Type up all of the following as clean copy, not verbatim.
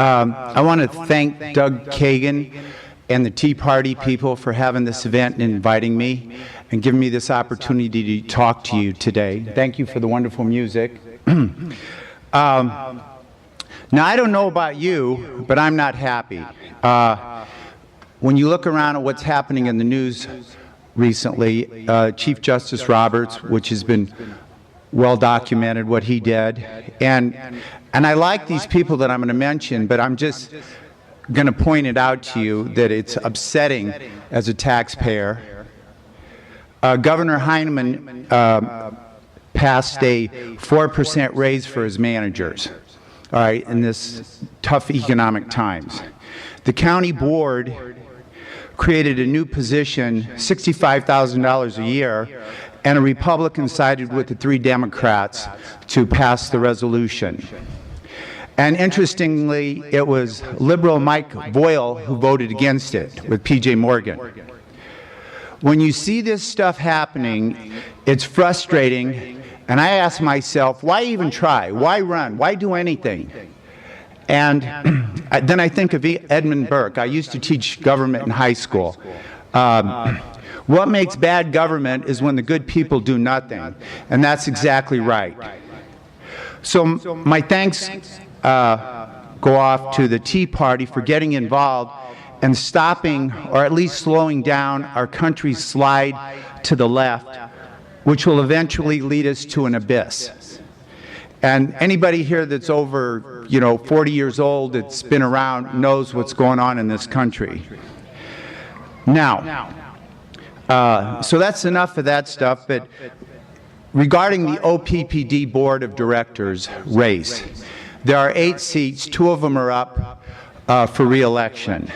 I want to thank Doug Kagan and the Tea Party people for having this event and inviting me and giving me this opportunity to talk to you today. Thank you for the wonderful music. Now, I don't know about you, but I'm not happy. When you look around at what's happening in the news recently, Chief Justice Roberts, which has been well documented what he did, and I like these people that I'm going to mention, but I'm just going to point it out to you that it's upsetting as a taxpayer. Governor Heineman passed a 4% raise for his managers, all right, in this tough economic times. The county board created a new position, $65,000 a year, and a Republican sided with the 3 Democrats to pass the resolution. And interestingly, it was liberal Mike Boyle who voted against it with P.J. Morgan. When you see this stuff happening, it's frustrating, and I ask myself, why even try? Why run? Why do anything? And then I think of Edmund Burke. I used to teach government in high school. What makes bad government is when the good people do nothing, and that's exactly right. So my thanks go off to the Tea Party for getting involved and stopping, or at least slowing down, our country's slide to the left, which will eventually lead us to an abyss. And anybody here that's over, 40 years old, that's been around, knows what's going on in this country. Now, so that's enough of that stuff, but regarding the OPPD Board of Directors race, there are 8 seats, 2 of them are up for re-election.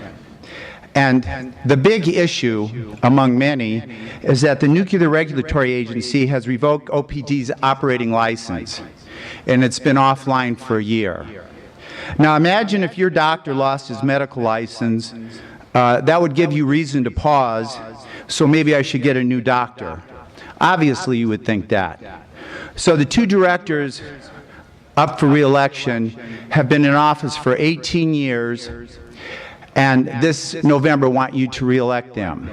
And the big issue, among many, is that the Nuclear Regulatory Agency has revoked OPD's operating license, and it's been offline for a year. Now imagine if your doctor lost his medical license, that would give you reason to pause, so maybe I should get a new doctor. Obviously you would think that. So the 2 directors up for re-election have been in office for 18 years, and this November want you to re-elect them.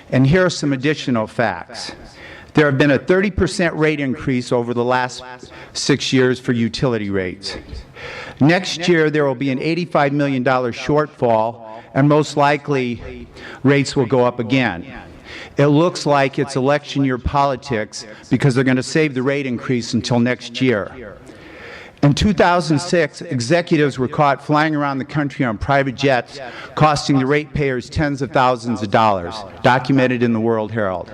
And here are some additional facts. There have been a 30% rate increase over the last 6 years for utility rates. Next year there will be an $85 million shortfall, and most likely rates will go up again. It looks like it's election year politics because they're going to save the rate increase until next year. In 2006, executives were caught flying around the country on private jets, costing the ratepayers tens of thousands of dollars, documented in the World Herald.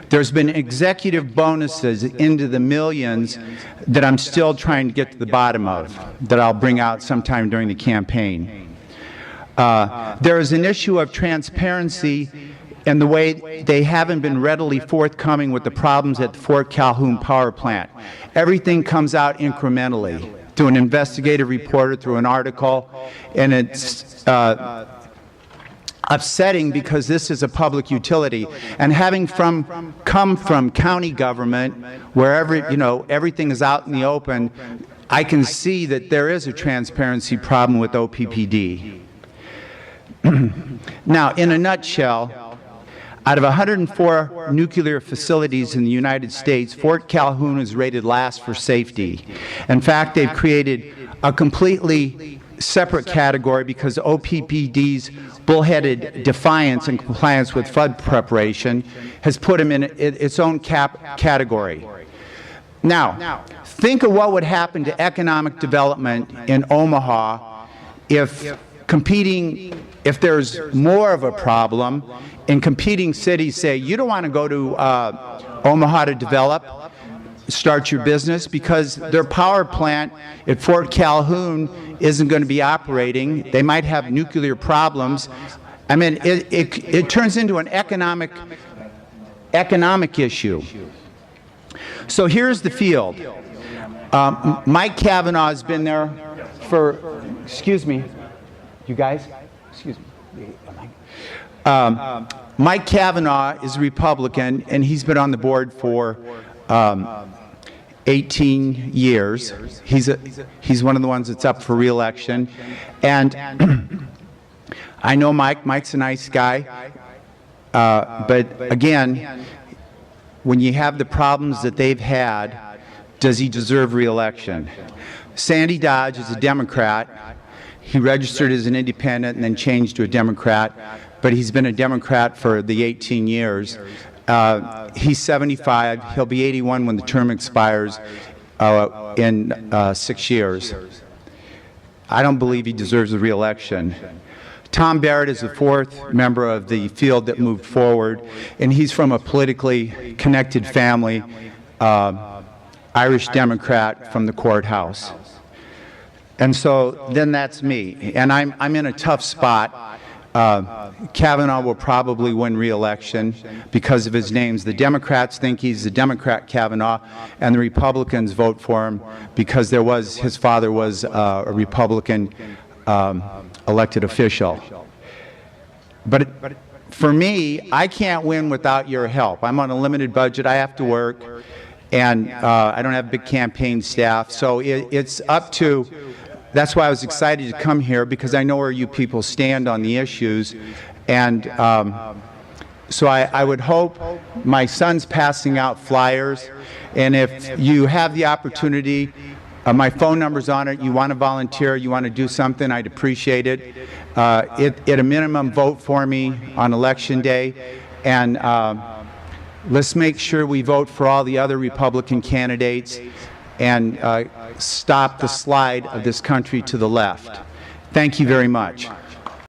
There's been executive bonuses into the millions that I'm still trying to get to the bottom of, that I'll bring out sometime during the campaign. There is an issue of transparency and the way they haven't been readily forthcoming with the problems at the Fort Calhoun power plant. Everything comes out incrementally through an investigative reporter, through an article, and it's upsetting because this is a public utility. And having come from county government, where everything is out in the open, I can see that there is a transparency problem with OPPD. Now, in a nutshell, out of 104 nuclear facilities in the United States, Fort Calhoun is rated last for safety. In fact, they've created a completely separate category because OPPD's bullheaded defiance and compliance with flood preparation has put them in its own category. Now, think of what would happen to economic development in Omaha if there's more of a problem and competing cities say, you don't want to go to Omaha to develop, start your business, because their power plant at Fort Calhoun isn't going to be operating. They might have nuclear problems. I mean, it turns into an economic issue. So here's the field. Mike Kavanaugh has been there for, excuse me, you guys, excuse me. Mike Kavanaugh is a Republican, and he's been on the board for 8 18 years. He's one of the ones that's up for re-election. And I know Mike. Mike's a nice guy. But again, when you have the problems that they've had, does he deserve re-election? Sandy Dodge is a Democrat. He registered as an independent and then changed to a Democrat, but he's been a Democrat for the 18 years. He's 75. He'll be 81 when the term expires in 6 years. I don't believe he deserves a re-election. Tom Barrett is the fourth member of the field that moved forward, and he's from a politically connected family, Irish Democrat from the courthouse. And so then that's me, and I'm in a tough spot. Kavanaugh will probably win re-election because of his names. The Democrats think he's the Democrat Kavanaugh, and the Republicans vote for him because his father was a Republican elected official. But for me, I can't win without your help. I'm on a limited budget. I have to work, and I don't have a big campaign staff. So it's up to, that's why I was excited to come here, because I know where you people stand on the issues. And so I would hope, my son's passing out flyers, and if you have the opportunity, my phone number's on it. You want to volunteer, you want to do something, I'd appreciate it. At a minimum, vote for me on Election Day. And let's make sure we vote for all the other Republican candidates and stop the slide of this country to the left. Thank you very much.